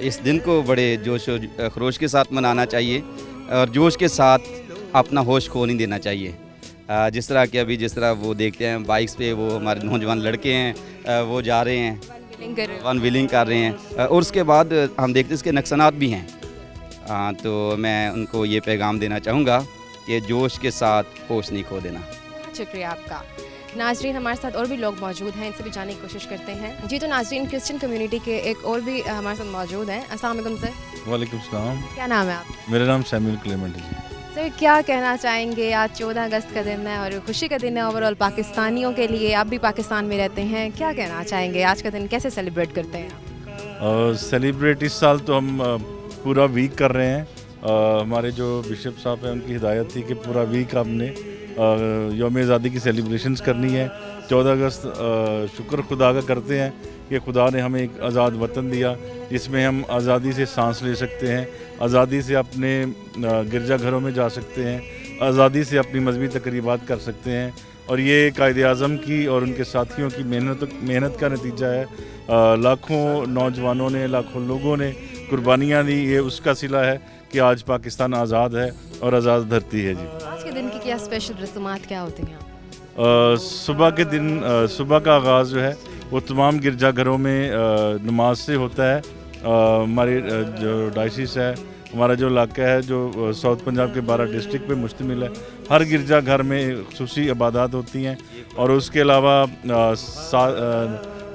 اس دن کو بڑے جوش و خروش کے ساتھ منانا چاہیے اور جوش کے ساتھ اپنا ہوش کھو نہیں دینا چاہیے. جس طرح کہ ابھی جس طرح وہ دیکھتے ہیں بائکس پہ وہ ہمارے نوجوان لڑکے ہیں وہ جا رہے ہیں ون ویلنگ کر رہے ہیں اور اس کے بعد ہم دیکھتے ہیں اس کے نقصانات بھی ہیں. تو میں ان کو یہ پیغام دینا چاہوں گا کہ جوش کے ساتھ ہوش نہیں کھو دینا. شکریہ آپ کا. ناظرین ہمارے ساتھ اور بھی لوگ موجود ہیں, ان سے بھی جاننے کی کوشش کرتے ہیں. جی تو ناظرین کرسچن کمیونٹی کے ایک اور بھی ہمارے ساتھ موجود ہیں. السلام علیکم سر. وعلیکم السلام. کیا نام ہے آپ؟ میرا نام سیمول کلیمنٹ ہے. سر کیا کہنا چاہیں گے؟ آج 14 اگست کا دن ہے اور خوشی کا دن ہے اوور آل پاکستانیوں کے لیے. آپ بھی پاکستان میں رہتے ہیں, کیا کہنا چاہیں گے؟ آج کا دن کیسے سیلیبریٹ کرتے ہیں؟ سیلیبریٹ اس سال تو ہم پورا ویک کر رہے ہیں. ہمارے جو بشپ صاحب ہیں ان کی ہدایت تھی کہ پورا ویک ہم نے یوم آزادی کی سیلیبریشنز کرنی ہے. 14 اگست شکر خدا کا کرتے ہیں کہ خدا نے ہمیں ایک آزاد وطن دیا جس میں ہم آزادی سے سانس لے سکتے ہیں, آزادی سے اپنے گرجا گھروں میں جا سکتے ہیں, آزادی سے اپنی مذہبی تقریبات کر سکتے ہیں. اور یہ قائد اعظم کی اور ان کے ساتھیوں کی محنت کا نتیجہ ہے. لاکھوں نوجوانوں نے, لاکھوں لوگوں نے قربانیاں دی. یہ اس کا صلہ ہے کہ آج پاکستان آزاد ہے اور آزاد دھرتی ہے. جی آج کے دن کی کیا اسپیشل رسومات کیا ہوتی ہیں؟ صبح کے دن صبح کا آغاز جو ہے وہ تمام گرجا گھروں میں نماز سے ہوتا ہے. ہماری جو ڈائسس ہے, ہمارا جو علاقہ ہے جو ساؤتھ پنجاب کے 12 ڈسٹرکٹ پہ مشتمل ہے, ہر گرجا گھر میں خصوصی عبادات ہوتی ہیں. اور اس کے علاوہ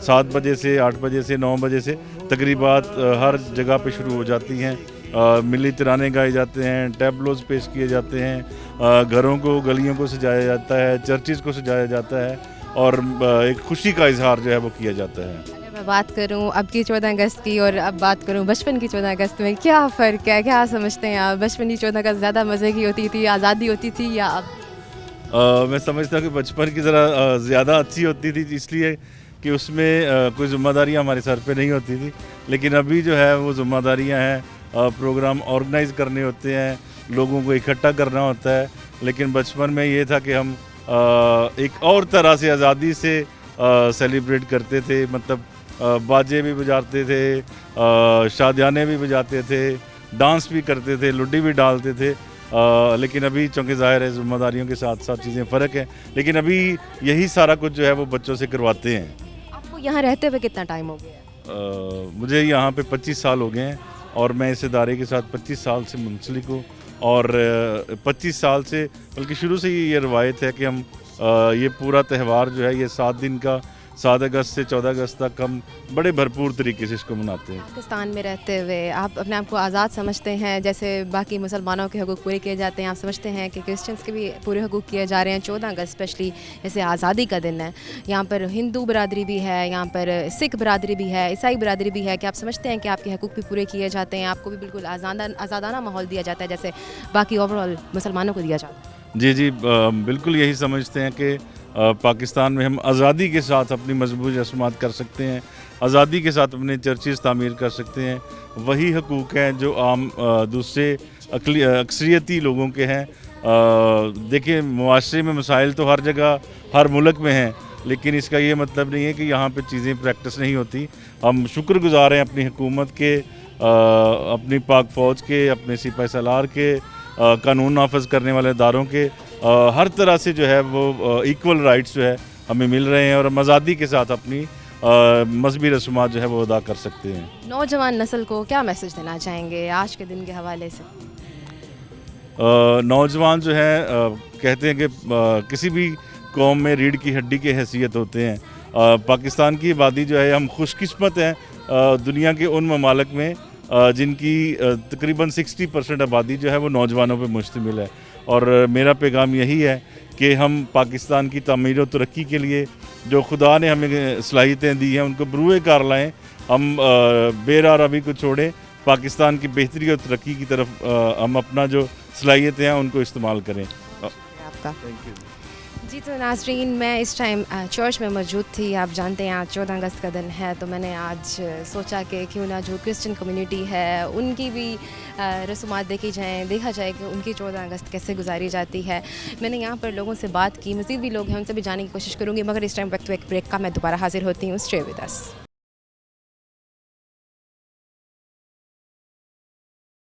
7 بجے سے 8 بجے سے 9 بجے سے تقریبات ہر جگہ پہ شروع ہو جاتی ہیں. ملی ترانے گائے جاتے ہیں, ٹیبلوز پیش کیے جاتے ہیں, گھروں کو گلیوں کو سجایا جاتا ہے, چرچز کو سجایا جاتا ہے اور ایک خوشی کا اظہار جو ہے وہ کیا جاتا ہے. اگر میں بات کروں اب کی 14 اگست کی اور اب بات کروں بچپن کی 14 اگست میں, کیا فرق ہے؟ کیا سمجھتے ہیں آپ؟ بچپن کی 14 اگست زیادہ مزے کی ہوتی تھی, آزادی ہوتی تھی, یا اب؟ میں سمجھتا ہوں کہ بچپن کی ذرا زیادہ اچھی ہوتی تھی, اس لیے کہ اس میں کوئی ذمہ داریاں ہمارے سر پہ نہیں ہوتی تھی. لیکن ابھی جو ہے وہ ذمہ داریاں ہیں, پروگرام آرگنائز کرنے ہوتے ہیں, لوگوں کو اکٹھا کرنا ہوتا ہے. لیکن بچپن میں یہ تھا کہ ہم ایک اور طرح سے آزادی سے سیلیبریٹ کرتے تھے. مطلب باجے بھی بجاتے تھے, شادیانے بھی بجاتے تھے, ڈانس بھی کرتے تھے, لڈی بھی ڈالتے تھے. لیکن ابھی چونکہ ظاہر ہے ذمہ داریوں کے ساتھ ساتھ چیزیں فرق ہیں, لیکن ابھی یہی سارا کچھ جو ہے وہ بچوں سے کرواتے ہیں. آپ کو یہاں رہتے ہوئے کتنا ٹائم ہو گیا؟ مجھے یہاں پہ 25 سال ہو گئے ہیں اور میں اس ادارے کے ساتھ 25 سال سے منسلک ہوں. اور 25 سال سے بلکہ شروع سے یہ روایت ہے کہ ہم یہ پورا تہوار جو ہے یہ 7 دن کا 7 اگست سے 14 اگست تک ہم بڑے بھرپور طریقے سے اس کو مناتے ہیں. پاکستان میں رہتے ہوئے آپ اپنے آپ کو آزاد سمجھتے ہیں؟ جیسے باقی مسلمانوں کے حقوق پورے کیے جاتے ہیں, آپ سمجھتے ہیں کہ کرسچنس کے بھی پورے حقوق کیے جا رہے ہیں؟ 14 اگست اسپیشلی جیسے آزادی کا دن ہے, یہاں پر ہندو برادری بھی ہے, یہاں پر سکھ برادری بھی ہے, عیسائی برادری بھی ہے. کہ آپ سمجھتے ہیں کہ آپ کے حقوق بھی پورے کیے جاتے ہیں, آپ کو بھی بالکل آزادانہ ماحول دیا جاتا ہے جیسے باقی اوور آل مسلمانوں کو دیا جاتا ہے؟ جی بالکل یہی سمجھتے ہیں کہ پاکستان میں ہم آزادی کے ساتھ اپنی مذہبی رسومات کر سکتے ہیں, آزادی کے ساتھ اپنے چرچز تعمیر کر سکتے ہیں. وہی حقوق ہیں جو عام دوسرے اکثریتی لوگوں کے ہیں. دیکھیں معاشرے میں مسائل تو ہر جگہ ہر ملک میں ہیں, لیکن اس کا یہ مطلب نہیں ہے کہ یہاں پہ چیزیں پریکٹس نہیں ہوتی. ہم شکر گزار ہیں اپنی حکومت کے, اپنی پاک فوج کے, اپنے سپاہی سالار کے, قانون نافذ کرنے والے اداروں کے. ہر طرح سے جو ہے وہ ایکول رائٹس جو ہے ہمیں مل رہے ہیں اور ہم آزادی کے ساتھ اپنی مذہبی رسومات جو ہے وہ ادا کر سکتے ہیں. نوجوان نسل کو کیا میسج دینا چاہیں گے آج کے دن کے حوالے سے؟ نوجوان جو ہے کہتے ہیں کہ کسی بھی قوم میں ریڑھ کی ہڈی کی حیثیت ہوتے ہیں. پاکستان کی آبادی جو ہے, ہم خوش قسمت ہیں دنیا کے ان ممالک میں جن کی تقریباً 60% آبادی جو ہے وہ نوجوانوں پہ مشتمل ہے. اور میرا پیغام یہی ہے کہ ہم پاکستان کی تعمیر و ترقی کے لیے جو خدا نے ہمیں صلاحیتیں دی ہیں ان کو بروئے کار لائیں. ہم بے راہ روی کو چھوڑیں, پاکستان کی بہتری اور ترقی کی طرف ہم اپنا جو صلاحیتیں ہیں ان کو استعمال کریں. آپ کا جی تو ناظرین, میں اس ٹائم چرچ میں موجود تھی. آپ جانتے ہیں آج 14 اگست کا دن ہے, تو میں نے آج سوچا کہ کیوں نہ جو کرسچن کمیونٹی ہے ان کی بھی رسومات دیکھی جائیں, دیکھا جائے کہ ان کی 14 اگست کیسے گزاری جاتی ہے. میں نے یہاں پر لوگوں سے بات کی, مزید بھی لوگ ہیں ان سے بھی جانے کی کوشش کروں گی, مگر اس ٹائم وقت ایک بریک کا میں دوبارہ حاضر ہوتی ہوں. Stay with us.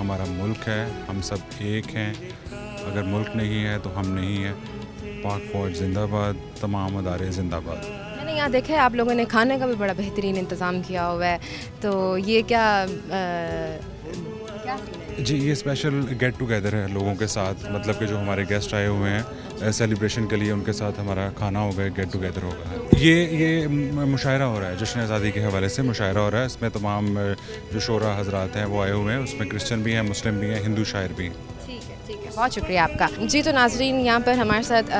ہمارا ملک ہے, ہم سب ایک ہیں, اگر ملک نہیں ہے تو ہم نہیں ہیں. پاک فوج زندہ باد, تمام ادارے زندہ باد. میں نے یہاں دیکھا ہے آپ لوگوں نے کھانے کا بھی بڑا بہترین انتظام کیا ہوا ہے, تو یہ کیا جی یہ اسپیشل گیٹ ٹوگیدر ہے لوگوں کے ساتھ, مطلب کہ جو ہمارے گیسٹ آئے ہوئے ہیں سیلیبریشن کے لیے, ان کے ساتھ ہمارا کھانا ہوگا, گیٹ ٹوگیدر ہوگا. یہ مشاعرہ ہو رہا ہے, جشن آزادی کے حوالے سے مشاعرہ ہو رہا ہے. اس میں تمام جو شعراء حضرات ہیں وہ آئے ہوئے ہیں, اس میں کرسچن بھی ہیں, مسلم بھی ہیں, ہندو شاعر بھی ہیں. ٹھیک ہے, بہت شکریہ آپ کا. جی تو ناظرین, یہاں پر ہمارے ساتھ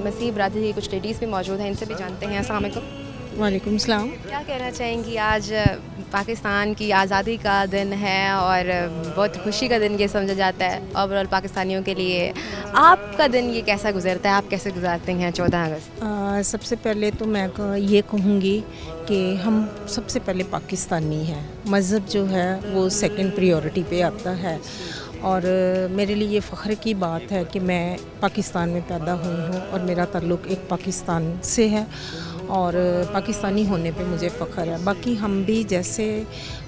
مسیح برادری کی کچھ لیڈیز بھی موجود ہیں, ان سے بھی جانتے ہیں. السلام علیکم. وعلیکم السلام. کیا کہنا چاہیں گی, آج پاکستان کی آزادی کا دن ہے اور بہت خوشی کا دن یہ سمجھا جاتا ہے اوور آل پاکستانیوں کے لیے. آپ کا دن یہ کیسا گزرتا ہے, آپ کیسے گزارتے ہیں 14 اگست؟ سب سے پہلے تو میں یہ کہوں گی کہ ہم سب سے پہلے پاکستانی ہیں. مذہب جو ہے وہ سیکنڈ پریورٹی پہ آتا ہے, اور میرے لیے یہ فخر کی بات ہے کہ میں پاکستان میں پیدا ہوئی ہوں اور میرا تعلق ایک پاکستان سے ہے, اور پاکستانی ہونے پہ مجھے فخر ہے. باقی ہم بھی جیسے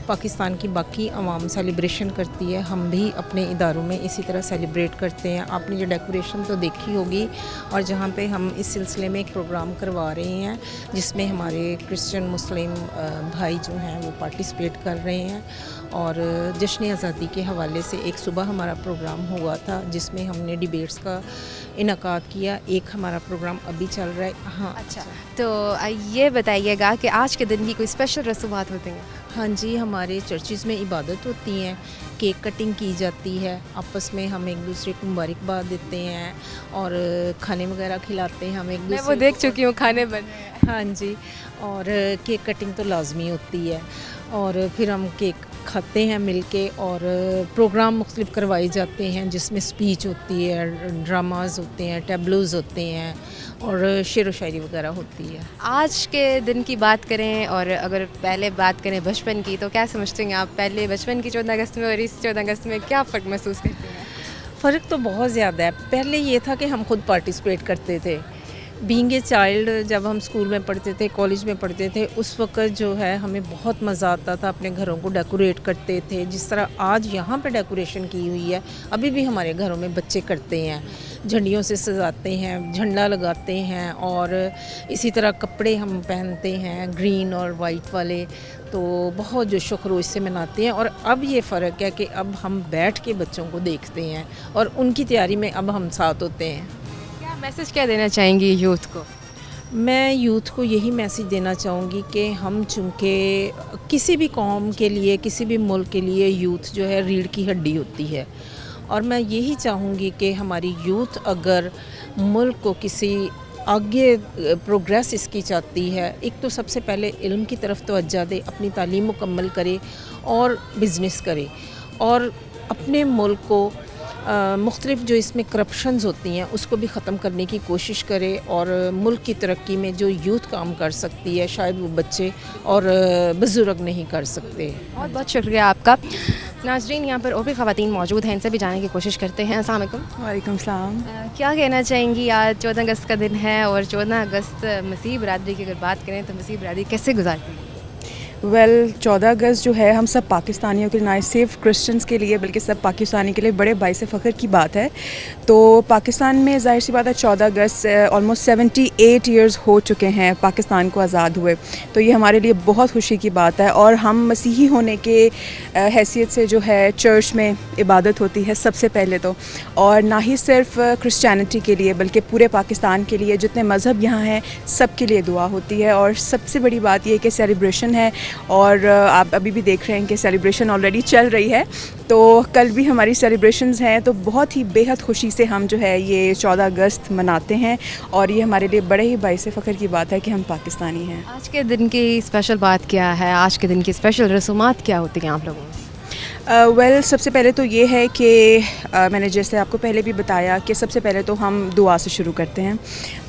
پاکستان کی باقی عوام سیلیبریشن کرتی ہے, ہم بھی اپنے اداروں میں اسی طرح سیلیبریٹ کرتے ہیں. آپ نے جو ڈیکوریشن تو دیکھی ہوگی, اور جہاں پہ ہم اس سلسلے میں ایک پروگرام کروا رہے ہیں جس میں ہمارے کرسچن مسلم بھائی جو ہیں وہ پارٹیسپیٹ کر رہے ہیں. اور جشن آزادی کے حوالے سے ایک صبح ہمارا پروگرام ہوا تھا جس میں ہم نے ڈیبیٹس کا انعقاد کیا. ایک ہمارا پروگرام ابھی چل رہا ہے. ہاں اچھا, تو یہ بتائیے گا کہ آج کے دن کی کوئی اسپیشل رسومات ہوتی ہیں؟ ہاں جی, ہمارے چرچز میں عبادت ہوتی ہیں, کیک کٹنگ کی جاتی ہے, آپس میں ہم ایک دوسرے کو مبارکباد دیتے ہیں اور کھانے وغیرہ کھلاتے ہیں ہم ایک دوسرے. میں وہ دیکھ چکی ہوں کھانے بنے. ہاں جی, اور کیک کٹنگ تو لازمی ہوتی ہے, اور پھر ہم کیک کھاتے ہیں مل کے, اور پروگرام مختلف کروائے جاتے ہیں جس میں اسپیچ ہوتی ہے, ڈراماز ہوتے ہیں, ٹیبلوز ہوتے ہیں, اور شعر و شاعری وغیرہ ہوتی ہے. آج کے دن کی بات کریں اور اگر پہلے بات کریں بچپن کی, تو کیا سمجھتے ہیں آپ پہلے بچپن کی 14 اگست میں اور اس 14 اگست میں کیا فرق محسوس کرتے ہیں؟ فرق تو بہت زیادہ ہے. پہلے یہ تھا کہ ہم خود پارٹیسپیٹ کرتے تھے. بینگ اے چائلڈ, جب ہم اسکول میں پڑھتے تھے, کالج میں پڑھتے تھے, اس وقت جو ہے ہمیں بہت مزہ آتا تھا, اپنے گھروں کو ڈیکوریٹ کرتے تھے. جس طرح آج یہاں پہ ڈیکوریشن کی ہوئی ہے, ابھی بھی ہمارے گھروں میں بچے کرتے ہیں, جھنڈیوں سے سجاتے ہیں, جھنڈا لگاتے ہیں, اور اسی طرح کپڑے ہم پہنتے ہیں گرین اور وائٹ والے, تو بہت جوش و خروش سے مناتے ہیں. اور اب یہ فرق ہے کہ اب ہم بیٹھ کے بچوں کو دیکھتے ہیں اور ان کی تیاری میں اب ہم ساتھ ہوتے ہیں. میسج کیا دینا چاہیں گی یوتھ کو؟ میں یوتھ کو یہی میسج دینا چاہوں گی کہ ہم چونکہ کسی بھی قوم کے لیے, کسی بھی ملک کے لیے یوتھ جو ہے ریڑھ کی ہڈی ہوتی ہے, اور میں یہی چاہوں گی کہ ہماری یوتھ اگر ملک کو کسی آگے پروگریس اس کی چاہتی ہے, ایک تو سب سے پہلے علم کی طرف توجہ دے, اپنی تعلیم مکمل کرے اور بزنس کرے, اور اپنے ملک کو مختلف جو اس میں کرپشنز ہوتی ہیں اس کو بھی ختم کرنے کی کوشش کرے, اور ملک کی ترقی میں جو یوتھ کام کر سکتی ہے شاید وہ بچے اور بزرگ نہیں کر سکتے. بہت بہت شکریہ آپ کا. ناظرین, یہاں پر اور بھی خواتین موجود ہیں, ان سے بھی جاننے کی کوشش کرتے ہیں. السلام علیکم. وعلیکم السلام. کیا کہنا چاہیں گی, آج 14 اگست کا دن ہے اور 14 اگست مسیح برادری کی اگر بات کریں تو مسیح برادری کیسے گزارتی ہے؟ 14 اگست جو ہے ہم سب پاکستانیوں کے لیے, نہ صرف کرسچنس کے لیے بلکہ سب پاکستانی کے لیے بڑے باعث فخر کی بات ہے. تو پاکستان میں ظاہر سی بات ہے 14 اگست آلموسٹ 78 ایئرز ہو چکے ہیں پاکستان کو آزاد ہوئے, تو یہ ہمارے لیے بہت خوشی کی بات ہے. اور ہم مسیحی ہونے کے حیثیت سے جو ہے چرچ میں عبادت ہوتی ہے سب سے پہلے تو, اور نہ ہی صرف کرسچینٹی کے لیے بلکہ پورے پاکستان کے لیے جتنے مذہب یہاں ہیں سب کے لیے دعا ہوتی ہے. اور سب سے بڑی بات یہ کہ سیلیبریشن ہے, اور آپ ابھی بھی دیکھ رہے ہیں کہ سیلیبریشن آلریڈی چل رہی ہے, تو کل بھی ہماری سیلیبریشنز ہیں. تو بہت ہی بے حد خوشی سے ہم جو ہے یہ 14 اگست مناتے ہیں, اور یہ ہمارے لیے بڑے ہی باعث فخر کی بات ہے کہ ہم پاکستانی ہیں. آج کے دن کی اسپیشل بات کیا ہے, آج کے دن کی اسپیشل رسومات کیا ہوتی ہیں آپ لوگوں میں؟ سب سے پہلے تو یہ ہے کہ میں نے جیسے آپ کو پہلے بھی بتایا کہ سب سے پہلے تو ہم دعا سے شروع کرتے ہیں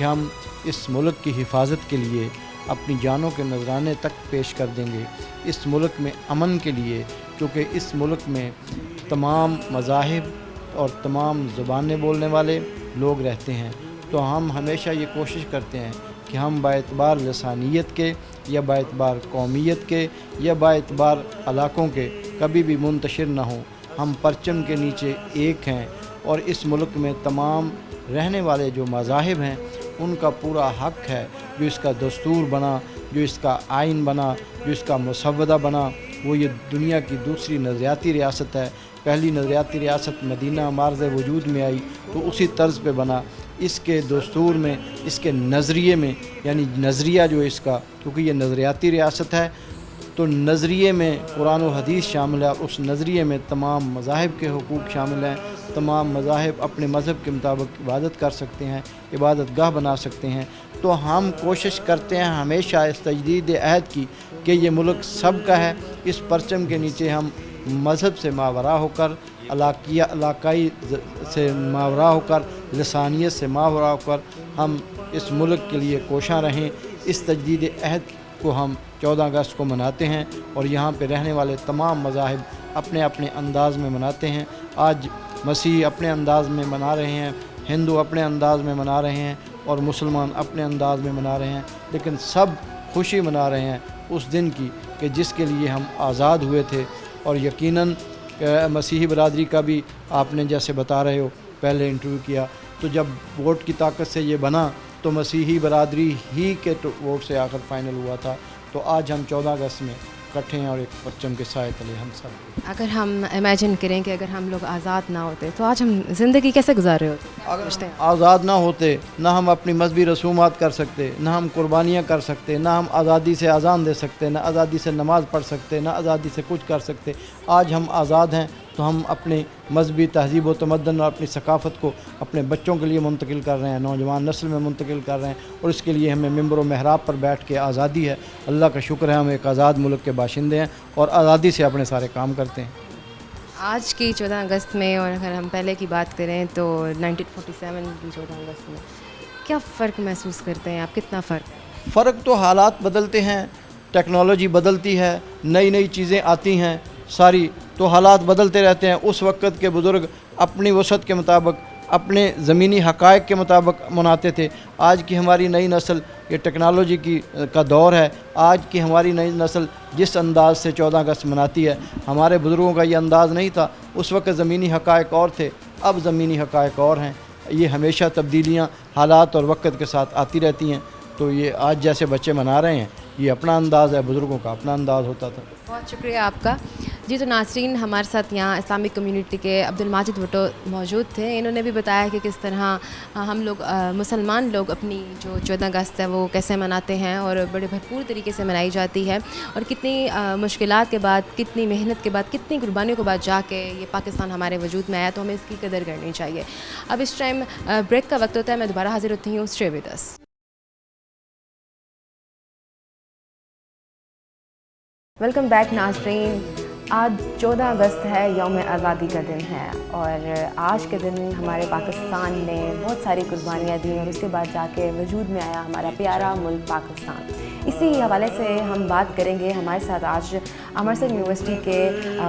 کہ ہم اس ملک کی حفاظت کے لیے اپنی جانوں کے نذرانے تک پیش کر دیں گے، اس ملک میں امن کے لیے، کیونکہ اس ملک میں تمام مذاہب اور تمام زبانیں بولنے والے لوگ رہتے ہیں، تو ہم ہمیشہ یہ کوشش کرتے ہیں کہ ہم باعتبار لسانیت کے یا باعتبار قومیت کے یا باعتبار علاقوں کے کبھی بھی منتشر نہ ہوں، ہم پرچم کے نیچے ایک ہیں، اور اس ملک میں تمام رہنے والے جو مذاہب ہیں ان کا پورا حق ہے، جو اس کا دستور بنا، جو اس کا آئین بنا، جو اس کا مسودہ بنا، وہ یہ دنیا کی دوسری نظریاتی ریاست ہے۔ پہلی نظریاتی ریاست مدینہ مارز وجود میں آئی تو اسی طرز پہ بنا، اس کے دستور میں، اس کے نظریے میں، یعنی نظریہ جو اس کا، کیونکہ یہ نظریاتی ریاست ہے تو نظریے میں قرآن و حدیث شامل ہے، اور اس نظریے میں تمام مذاہب کے حقوق شامل ہیں، تمام مذاہب اپنے مذہب کے مطابق عبادت کر سکتے ہیں، عبادت گاہ بنا سکتے ہیں۔ تو ہم کوشش کرتے ہیں ہمیشہ اس تجدید عہد کی کہ یہ ملک سب کا ہے، اس پرچم کے نیچے ہم مذہب سے ماورا ہو کر، علاقائی سے ماورا ہو کر، لسانیت سے ماورا ہو کر ہم اس ملک کے لیے کوشاں رہیں۔ اس تجدید عہد کو ہم 14 اگست کو مناتے ہیں، اور یہاں پہ رہنے والے تمام مذاہب اپنے اپنے انداز میں مناتے ہیں۔ آج مسیح اپنے انداز میں منا رہے ہیں، ہندو اپنے انداز میں منا رہے ہیں، اور مسلمان اپنے انداز میں منا رہے ہیں، لیکن سب خوشی منا رہے ہیں اس دن کی کہ جس کے لیے ہم آزاد ہوئے تھے۔ اور یقیناً مسیحی برادری کا بھی آپ نے جیسے بتا رہے ہو پہلے انٹرویو کیا، تو جب ووٹ کی طاقت سے یہ بنا تو مسیحی برادری ہی کے ووٹ سے آخر فائنل ہوا تھا۔ تو آج ہم 14 اگست میں اکٹھے ہیں اور ایک پرچم کے سائے تلے ہم سب۔ اگر ہم امیجن کریں کہ اگر ہم لوگ آزاد نہ ہوتے تو آج ہم زندگی کیسے گزار رہے ہوتے؟ اگر آزاد نہ ہوتے، نہ ہم اپنی مذہبی رسومات کر سکتے، نہ ہم قربانیاں کر سکتے، نہ ہم آزادی سے اذان دے سکتے، نہ آزادی سے نماز پڑھ سکتے، نہ آزادی سے کچھ کر سکتے۔ آج ہم آزاد ہیں تو ہم اپنے مذہبی تہذیب و تمدن اور اپنی ثقافت کو اپنے بچوں کے لیے منتقل کر رہے ہیں، نوجوان نسل میں منتقل کر رہے ہیں، اور اس کے لیے ہمیں ممبر و محراب پر بیٹھ کے آزادی ہے۔ اللہ کا شکر ہے ہم ایک آزاد ملک کے باشندے ہیں اور آزادی سے اپنے سارے کام کرتے ہیں۔ آج کی 14 اگست میں، اور اگر ہم پہلے کی بات کریں تو 1947 کی 14 اگست میں کیا فرق محسوس کرتے ہیں آپ؟ کتنا فرق؟ فرق تو حالات بدلتے ہیں، ٹیکنالوجی بدلتی ہے، نئی نئی چیزیں آتی ہیں ساری، تو حالات بدلتے رہتے ہیں۔ اس وقت کے بزرگ اپنی وسعت کے مطابق، اپنے زمینی حقائق کے مطابق مناتے تھے۔ آج کی ہماری نئی نسل، یہ ٹیکنالوجی کا دور ہے، آج کی ہماری نئی نسل جس انداز سے 14 اگست مناتی ہے، ہمارے بزرگوں کا یہ انداز نہیں تھا۔ اس وقت زمینی حقائق اور تھے، اب زمینی حقائق اور ہیں۔ یہ ہمیشہ تبدیلیاں حالات اور وقت کے ساتھ آتی رہتی ہیں۔ تو یہ آج جیسے بچے منا رہے ہیں، یہ اپنا انداز ہے، بزرگوں کا اپنا انداز ہوتا تھا۔ بہت شکریہ آپ کا جی۔ تو ناظرین، ہمارے ساتھ یہاں اسلامک کمیونٹی کے عبدالماجد بھٹو موجود تھے۔ انہوں نے بھی بتایا کہ کس طرح ہم لوگ مسلمان لوگ اپنی جو 14 اگست ہے وہ کیسے مناتے ہیں، اور بڑے بھرپور طریقے سے منائی جاتی ہے، اور کتنی مشکلات کے بعد، کتنی محنت کے بعد، کتنی قربانیوں کے بعد جا کے یہ پاکستان ہمارے وجود میں آیا، تو ہمیں اس کی قدر کرنی چاہیے۔ اب اس ٹائم بریک کا وقت ہوتا ہے، میں دوبارہ حاضر ہوتی ہوں۔ Stay with us. Welcome back ناظرین۔ آج 14 اگست ہے، یوم آزادی کا دن ہے، اور آج کے دن ہمارے پاکستان نے بہت ساری قربانیاں دیں، اور اس کے بعد جا کے وجود میں آیا ہمارا پیارا ملک پاکستان۔ اسی حوالے سے ہم بات کریں گے۔ ہمارے ساتھ آج امرتسر یونیورسٹی کے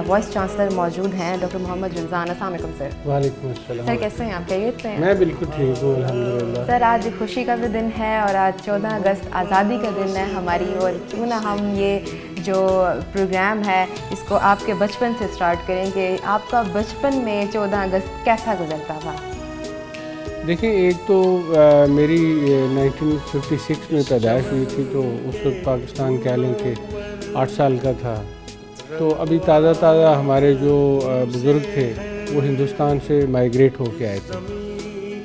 وائس چانسلر موجود ہیں، ڈاکٹر محمد رمضان۔ السلام علیکم سر۔ وعلیکم السلام سر، کیسے ہیں آپ؟ خیریت سے ہیں؟ میں بالکل ٹھیک ہوں الحمدللہ۔ سر، آج خوشی کا بھی دن ہے، اور آج 14 اگست آزادی کا دن ہے ہماری، اور کیوں نہ ہم یہ جو پروگرام ہے اس کو آپ کے بچپن سے سٹارٹ کریں کہ آپ کا بچپن میں 14 اگست کیسا گزرتا تھا؟ دیکھیں، ایک تو میری 1956 میں پیدائش ہوئی تھی، تو اس وقت پاکستان کہہ لیں کہ 8 سال کا تھا۔ تو ابھی تازہ ہمارے جو بزرگ تھے وہ ہندوستان سے مائیگریٹ ہو کے آئے تھے،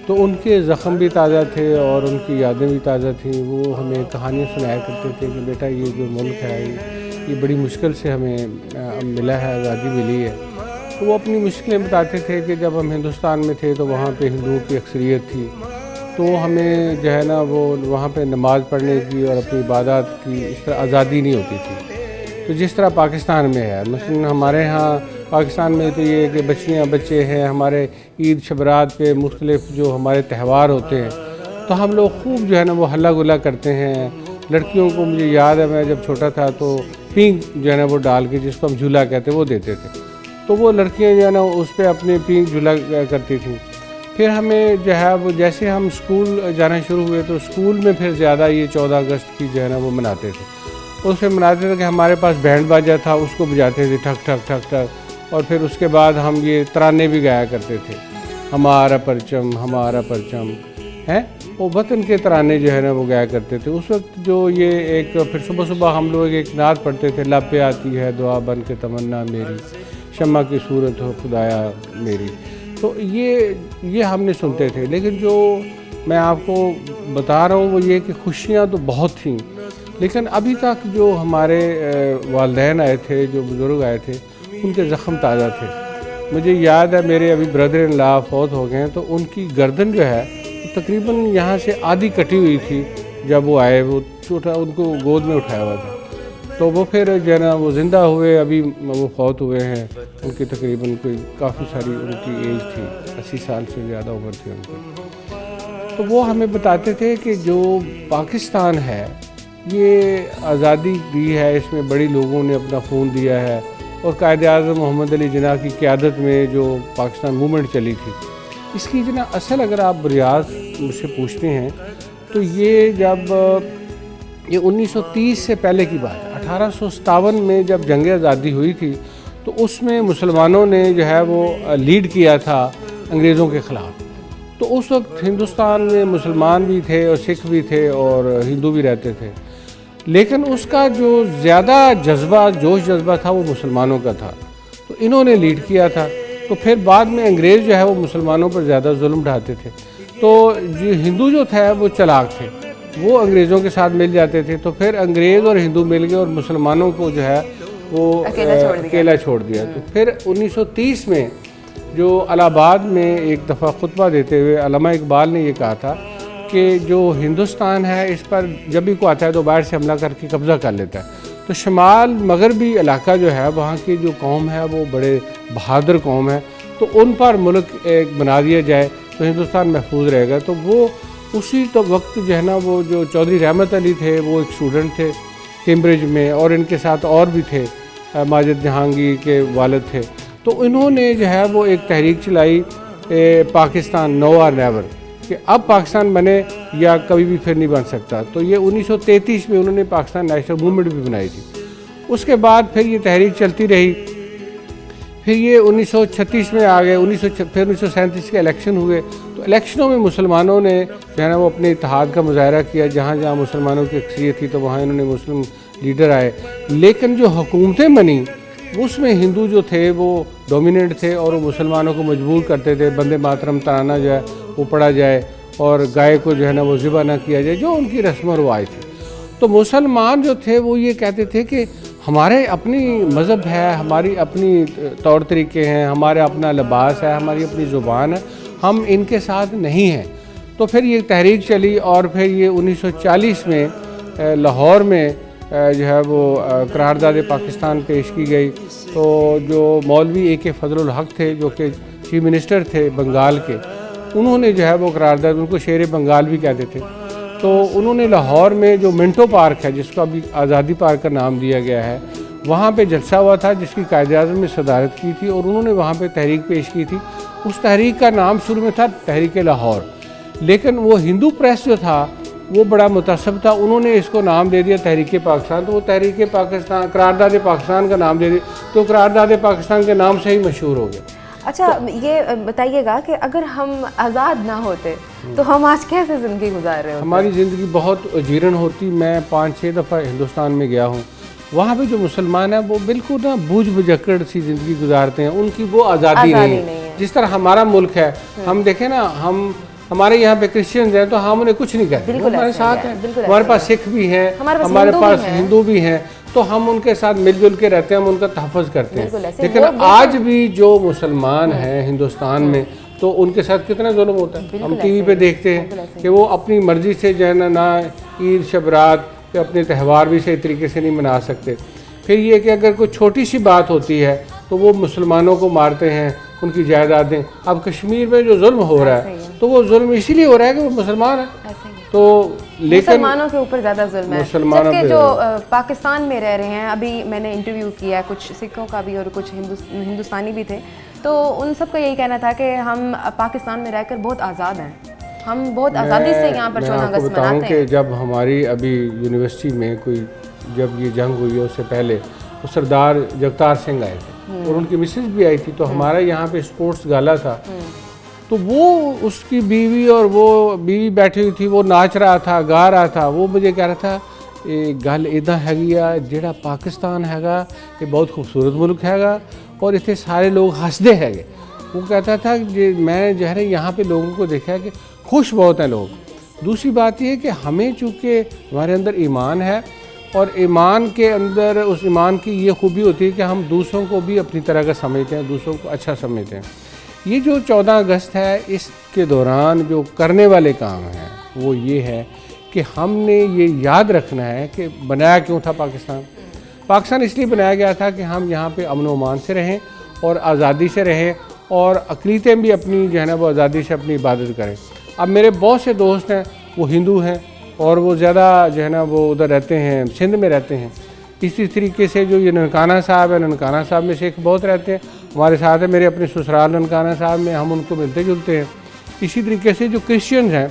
تو ان کے زخم بھی تازہ تھے اور ان کی یادیں بھی تازہ تھیں۔ وہ ہمیں کہانیاں سنایا کرتے تھے کہ بیٹا یہ جو ملک ہے یہ بڑی مشکل سے ہمیں ملا ہے، آزادی ملی ہے۔ تو وہ اپنی مشکلیں بتاتے تھے کہ جب ہم ہندوستان میں تھے تو وہاں پہ ہندوؤں کی اکثریت تھی، تو ہمیں جو ہے نا وہ وہاں پہ نماز پڑھنے کی اور اپنی عبادات کی اس طرح آزادی نہیں ہوتی تھی، تو جس طرح پاکستان میں ہے۔ مثلاً ہمارے ہاں پاکستان میں تو یہ ہے کہ بچے ہیں، ہمارے عید شبرات پہ مختلف جو ہمارے تہوار ہوتے ہیں تو ہم لوگ خوب جو ہے نا وہ ہلا گلا کرتے ہیں. لڑکیوں کو مجھے یاد ہے میں جب چھوٹا تھا تو پینک جو ہے نا وہ ڈال کے جس کو ہم جھولا کہتے ہیں وہ دیتے تھے. تو وہ لڑکیاں جو ہے نا اس پہ اپنے پینک جھولا کرتی تھیں. پھر ہمیں جو ہے وہ جیسے ہم اسکول جانا شروع ہوئے تو اسکول میں پھر زیادہ یہ 14 اگست کی جو ہے نا وہ مناتے تھے. اس میں مناتے تھے کہ ہمارے پاس بینڈ باجا تھا, اس کو بجاتے تھے ٹھک ٹھک ٹھک ٹھک. اور پھر اس کے بعد ہم یہ ترانے بھی گایا کرتے تھے, ہمارا پرچم ہے وہ وطن کے ترانے جو ہے نا وہ گایا کرتے تھے. اس وقت جو یہ ایک پھر صبح صبح ہم لوگ ایک نعت پڑھتے تھے, لب پہ آتی ہے دعا بن کے تمنا میری, شمع کی صورت ہو خدایا میری. تو یہ ہم نے سنتے تھے. لیکن جو میں آپ کو بتا رہا ہوں وہ یہ کہ خوشیاں تو بہت تھیں, لیکن ابھی تک جو ہمارے والدین آئے تھے, جو بزرگ آئے تھے, ان کے زخم تازہ تھے. مجھے یاد ہے میرے ابھی بردر ان لا فوت ہو گئے ہیں, تو ان کی گردن جو ہے تقریباً یہاں سے آدھی کٹی ہوئی تھی جب وہ آئے. وہ چھوٹا ان کو گود میں اٹھایا ہوا تھا. تو وہ پھر جو ہے نا وہ زندہ ہوئے, ابھی وہ فوت ہوئے ہیں. ان کی تقریباً کوئی کافی ساری ان کی ایج تھی, 80 سال سے زیادہ عمر تھی ان کی. تو وہ ہمیں بتاتے تھے کہ جو پاکستان ہے یہ آزادی دی ہے, اس میں بڑی لوگوں نے اپنا خون دیا ہے. اور قائد اعظم محمد علی جناح کی قیادت میں جو پاکستان موومنٹ چلی تھی, اس کی جناح اصل اگر آپ بریاض مجھ سے پوچھتے ہیں تو یہ جب یہ 1930 سے پہلے کی بات ہے. 1857 میں جب جنگ آزادی ہوئی تھی تو اس میں مسلمانوں نے جو ہے وہ لیڈ کیا تھا انگریزوں کے خلاف. تو اس وقت ہندوستان میں مسلمان بھی تھے اور سکھ بھی تھے اور ہندو بھی رہتے تھے, لیکن اس کا جو زیادہ جذبہ جوش جذبہ تھا وہ مسلمانوں کا تھا. تو انہوں نے لیڈ کیا تھا. تو پھر بعد میں انگریز جو ہے وہ مسلمانوں پر زیادہ ظلم ڈھاتے تھے. تو جو ہندو جو تھا وہ چلاک تھے, وہ انگریزوں کے ساتھ مل جاتے تھے. تو پھر انگریز اور ہندو مل گئے اور مسلمانوں کو جو ہے وہ اکیلا چھوڑ دیا. تو پھر 1930 میں جو الہ آباد میں ایک دفعہ خطبہ دیتے ہوئے علامہ اقبال نے یہ کہا تھا کہ جو ہندوستان ہے اس پر جب بھی کوئی آتا ہے تو باہر سے حملہ کر کے قبضہ کر لیتا ہے. تو شمال مغربی علاقہ جو ہے وہاں کی جو قوم ہے وہ بڑے بہادر قوم ہے, تو ان پر ملک ایک بنا دیا جائے تو ہندوستان محفوظ رہے گا. تو وہ اسی تو وقت جو ہے نا وہ جو چودھری رحمت علی تھے وہ ایک اسٹوڈنٹ تھے کیمبرج میں, اور ان کے ساتھ اور بھی تھے, ماجد جہانگیر کے والد تھے. تو انہوں نے جو ہے وہ ایک تحریک چلائی پاکستان نو اور نیور, کہ اب پاکستان بنے یا کبھی بھی پھر نہیں بن سکتا. تو یہ 1933 میں انہوں نے پاکستان نیشنل موومنٹ بھی بنائی تھی. اس کے بعد پھر یہ تحریک چلتی رہی. پھر یہ 1936 میں آ گئے, پھر 1937 کے الیکشن ہوئے. تو الیکشنوں میں مسلمانوں نے جو ہے نا وہ اپنے اتحاد کا مظاہرہ کیا. جہاں جہاں مسلمانوں کی اکثریت تھی تو وہاں انہوں نے مسلم لیڈر آئے. لیکن جو حکومتیں بنی اس میں ہندو جو تھے وہ ڈومیننٹ تھے, اور وہ مسلمانوں کو مجبور کرتے تھے بندے ماترم ترانہ جو ہے وہ پڑھا جائے اور گائے کو جو ہے نا وہ ذبح نہ کیا جائے, جو ان کی رسم و رواج تھی. تو مسلمان جو تھے وہ یہ کہتے تھے کہ ہمارے اپنی مذہب ہے, ہماری اپنی طور طریقے ہیں, ہمارا اپنا لباس ہے, ہماری اپنی زبان ہے, ہم ان کے ساتھ نہیں ہیں. تو پھر یہ تحریک چلی, اور پھر یہ 1940 میں لاہور میں جو ہے وہ قرارداد پاکستان پیش کی گئی. تو جو مولوی اے کے فضل الحق تھے جو کہ چیف منسٹر تھے بنگال کے, انہوں نے جو ہے وہ قرارداد, ان کو شیر بنگال بھی کہتے تھے, تو انہوں نے لاہور میں جو منٹو پارک ہے جس کو ابھی آزادی پارک کا نام دیا گیا ہے, وہاں پہ جلسہ ہوا تھا جس کی قائد اعظم نے صدارت کی تھی, اور انہوں نے وہاں پہ تحریک پیش کی تھی. اس تحریک کا نام شروع میں تھا تحریک لاہور, لیکن وہ ہندو پریس جو تھا وہ بڑا متعصب تھا, انہوں نے اس کو نام دے دیا تحریک پاکستان. تو وہ تحریک پاکستان قرارداد پاکستان کا نام دے دیا, تو قرارداد پاکستان کے نام سے ہی مشہور ہو گیا. اچھا یہ بتائیے گا کہ اگر ہم آزاد نہ ہوتے تو ہم آج کیسے زندگی گزار رہے ہوتے؟ ہماری زندگی بہت جیرن ہوتی. میں 5-6 دفعہ ہندوستان میں گیا ہوں, وہاں پہ جو مسلمان ہیں وہ بالکل نا بوجھ بجکڑ سی زندگی گزارتے ہیں. ان کی وہ آزادی نہیں ہے جس طرح ہمارا ملک ہے. ہم دیکھیں نا, ہمارے یہاں پہ کرسچنز ہیں تو ہم انہیں کچھ نہیں کہتے, ہمارے ساتھ ہیں. ہمارے پاس سکھ بھی ہیں, ہمارے پاس ہندو بھی ہیں, تو ہم ان کے ساتھ مل جل کے رہتے ہیں, ہم ان کا تحفظ کرتے ہیں. لیکن آج بھی جو مسلمان ہیں ہندوستان میں تو ان کے ساتھ کتنا ظلم ہوتا ہے. ہم ٹی وی پہ دیکھتے ہیں کہ وہ اپنی مرضی سے جو ہے نا عید شبرات یا اپنے تہوار بھی صحیح طریقے سے نہیں منا سکتے. پھر یہ کہ اگر کوئی چھوٹی سی بات ہوتی ہے تو وہ مسلمانوں کو مارتے ہیں, ان کی جائیدادیں. اب کشمیر میں جو ظلم ہو رہا ہے تو وہ ظلم اسی لیے ہو رہا ہے کہ وہ مسلمان ہیں. تو لیکن مسلمانوں کے اوپر زیادہ ظلم ہے. مسلمانوں جبکہ پہ جو پاکستان میں رہ رہے ہیں, ابھی میں نے انٹرویو کیا کچھ سکھوں کا بھی اور کچھ ہندوستانی بھی تھے, تو ان سب کا یہی کہنا تھا کہ ہم پاکستان میں رہ کر بہت آزاد ہیں, ہم بہت آزادی سے یہاں پر 14 اگست مناتے ہیں. کہ جب ہماری ابھی یونیورسٹی میں کوئی جب یہ جنگ ہوئی ہے اس سے پہلے وہ سردار جگتار سنگھ آئے تھے اور ان کی مسز بھی آئی تھی, تو ہمارا یہاں پہ اسپورٹس گالا تھا, تو وہ اس کی بیوی اور وہ بیوی بیٹھی ہوئی تھی, وہ ناچ رہا تھا, گا رہا تھا, وہ مجھے کہہ رہا تھا گل ادا ہے جڑا پاکستان ہے گا یہ بہت خوبصورت ملک ہے گا اور اتنے سارے لوگ ہسدے ہے گے. وہ کہتا تھا کہ میں جو ہے یہاں پہ لوگوں کو دیکھا ہے کہ خوش بہت ہیں لوگ. دوسری بات یہ ہے کہ ہمیں چونکہ ہمارے اندر ایمان ہے اور ایمان کے اندر اس ایمان کی یہ خوبی ہوتی ہے کہ ہم دوسروں کو بھی اپنی طرح کا سمجھتے ہیں, دوسروں کو اچھا سمجھتے ہیں. یہ جو 14 اگست ہے اس کے دوران جو کرنے والے کام ہیں وہ یہ ہے کہ ہم نے یہ یاد رکھنا ہے کہ بنایا کیوں تھا پاکستان. پاکستان اس لیے بنایا گیا تھا کہ ہم یہاں پہ امن و امان سے رہیں اور آزادی سے رہیں اور اقلیتیں بھی اپنی جو ہے نا وہ آزادی سے اپنی عبادت کریں. اب میرے بہت سے دوست ہیں وہ ہندو ہیں اور وہ زیادہ جو ہے نا وہ ادھر رہتے ہیں, سندھ میں رہتے ہیں. اسی طریقے سے جو یہ ننکانہ صاحب ہے, ننکانہ صاحب میں سکھ بہت رہتے ہیں, ہمارے ساتھ ہیں, میرے اپنے سسرال ننکانہ صاحب میں, ہم ان کو ملتے جلتے ہیں. اسی طریقے سے جو کرسچنز ہیں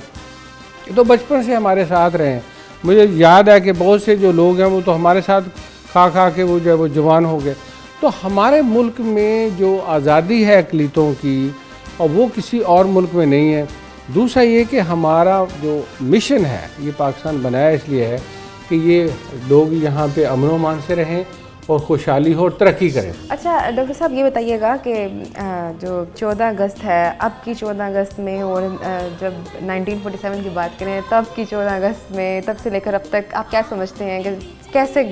تو بچپن سے ہمارے ساتھ رہے ہیں. مجھے یاد ہے کہ بہت سے جو لوگ ہیں وہ تو ہمارے ساتھ کھا کھا کے وہ جو ہے وہ جوان ہو گئے. تو ہمارے ملک میں جو آزادی ہے اقلیتوں کی اور وہ کسی اور ملک میں نہیں ہے. دوسرا یہ کہ ہمارا جو مشن ہے یہ پاکستان بنایا اس لیے ہے کہ یہ لوگ یہاں پہ امن و امان سے رہیں اور خوشحالی ہو اور ترقی کریں. اچھا ڈاکٹر صاحب یہ بتائیے گا کہ جو 14 اگست ہے اب کی 14 اگست میں اور جب 1947 کی بات کریں تب کی 14 اگست میں, تب سے لے کر اب تک آپ کیا سمجھتے ہیں کہ کیسے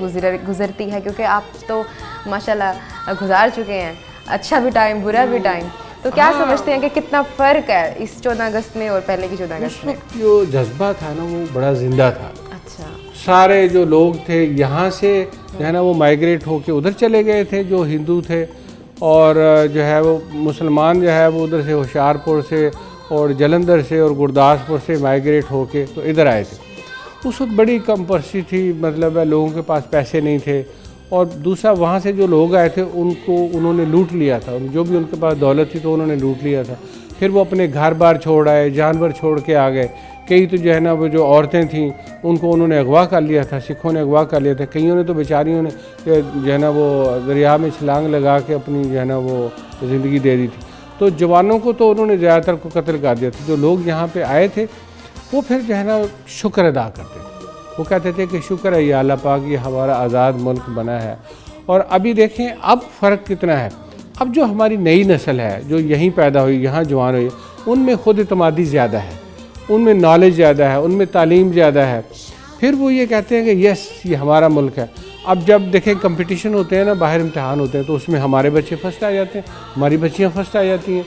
گزرتی ہے, کیونکہ آپ تو ماشاءاللہ گزار چکے ہیں اچھا بھی ٹائم برا بھی ٹائم, تو کیا سمجھتے ہیں کہ کتنا فرق ہے اس 14 اگست میں اور پہلے کی 14 اگست میں؟ اس وقت جو جذبہ تھا نا وہ بڑا زندہ تھا. اچھا, سارے جو لوگ تھے یہاں سے جو ہے نا وہ مائیگریٹ ہو کے ادھر چلے گئے تھے جو ہندو تھے, اور جو ہے وہ مسلمان جو ہے وہ ادھر سے ہوشیارپور سے اور جلندھر سے اور گرداسپور سے مائیگریٹ ہو کے تو ادھر آئے تھے. اس وقت بڑی کمپرسی تھی, مطلب ہے لوگوں کے پاس پیسے نہیں تھے, اور دوسرا وہاں سے جو لوگ آئے تھے ان کو انہوں نے لوٹ لیا تھا, جو بھی ان کے پاس دولت تھی تو انہوں نے لوٹ لیا تھا. پھر وہ اپنے گھر بار چھوڑ آئے, جانور چھوڑ کے آ گئے. کئی تو جو ہے نا وہ جو عورتیں تھیں ان کو انہوں نے اغوا کر لیا تھا, سکھوں نے اغوا کر لیا تھا. کئیوں نے تو بیچاریوں نے جو ہے نا وہ دریا میں چھلانگ لگا کے اپنی جو ہے نا وہ زندگی دے دی تھی. تو جوانوں کو تو انہوں نے زیادہ تر کو قتل کر دیا تھا. جو لوگ یہاں پہ آئے تھے وہ پھر جو ہے نا شکر ادا کرتے تھے, وہ کہتے تھے کہ شکر ہے یا اللہ پاک یہ ہمارا آزاد ملک بنا ہے. اور ابھی دیکھیں اب فرق کتنا ہے. اب جو ہماری نئی نسل ہے جو یہیں پیدا ہوئی, یہاں جوان ہوئی, ان میں خود اعتمادی زیادہ ہے, ان میں نالج زیادہ ہے, ان میں تعلیم زیادہ ہے. پھر وہ یہ کہتے ہیں کہ یس یہ ہمارا ملک ہے. اب جب دیکھیں کمپٹیشن ہوتے ہیں نا, باہر امتحان ہوتے ہیں, تو اس میں ہمارے بچے فرسٹ آ جاتے ہیں, ہماری بچیاں فرسٹ آ جاتی ہیں.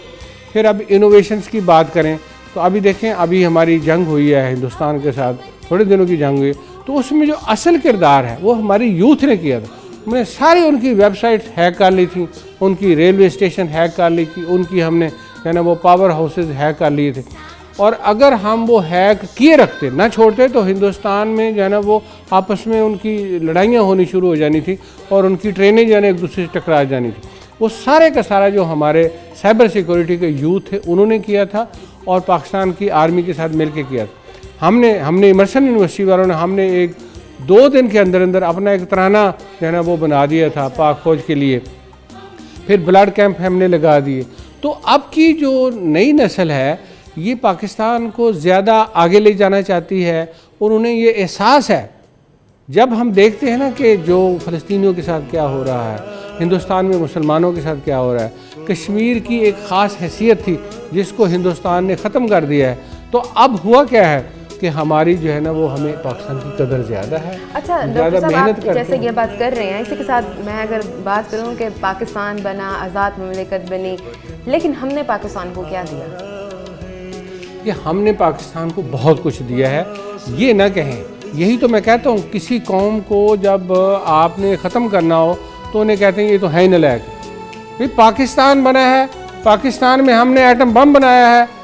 پھر اب انوویشنز کی بات کریں تو ابھی دیکھیں ابھی ہماری جنگ ہوئی ہے ہندوستان کے ساتھ, تھوڑے دنوں کی جنگ ہوئی, تو اس میں جو اصل کردار ہے وہ ہماری یوتھ نے کیا تھا. ہم نے ساری ان کی ویب سائٹ ہیک کر لی تھی, ان کی ریلوے اسٹیشن ہیک کر لی تھی, ان کی ہم نے جو ہے نا وہ پاور ہاؤسز ہیک کر لیے تھے. اور اگر ہم وہ ہیک کیے رکھتے نہ چھوڑتے تو ہندوستان میں جو ہے نا وہ آپس میں ان کی لڑائیاں ہونی شروع ہو جانی تھی اور ان کی ٹرینیں جو ہے نا ایک دوسرے سے ٹکرا جانی تھی. وہ سارے کا سارا جو ہمارے سائبر سیکورٹی کے یوتھ ہے انہوں نے کیا تھا اور پاکستان کی آرمی کے ساتھ مل کے کیا تھا. ہم نے ایمرسن یونیورسٹی والوں نے ہم نے 2 دن کے اندر اندر اپنا ایک ترانہ جو ہے نا وہ بنا دیا تھا پاک فوج کے لیے. پھر بلڈ کیمپ ہم نے لگا دیے. تو اب کی جو نئی نسل ہے یہ پاکستان کو زیادہ آگے لے جانا چاہتی ہے اور انہیں یہ احساس ہے. جب ہم دیکھتے ہیں نا کہ جو فلسطینیوں کے ساتھ کیا ہو رہا ہے, ہندوستان میں مسلمانوں کے ساتھ کیا ہو رہا ہے, کشمیر کی ایک خاص حیثیت تھی جس کو ہندوستان نے ختم کر دیا ہے, تو اب ہوا کیا ہے کہ ہماری جو ہے نا وہ ہمیں پاکستان کی قدر زیادہ ہے. اچھا ڈاکٹر صاحب آپ جیسے یہ بات کر رہے ہیں, اسی کے ساتھ میں اگر بات کروں کہ پاکستان بنا, آزاد مملکت بنی, لیکن ہم نے پاکستان کو کیا دیا؟ کہ ہم نے پاکستان کو بہت کچھ دیا ہے, یہ نہ کہیں. یہی تو میں کہتا ہوں کسی قوم کو جب آپ نے ختم کرنا ہو تو انہیں کہتے ہیں یہ تو ہے ہی نالائق. پاکستان بنا ہے, پاکستان میں ہم نے ایٹم بم بنایا ہے,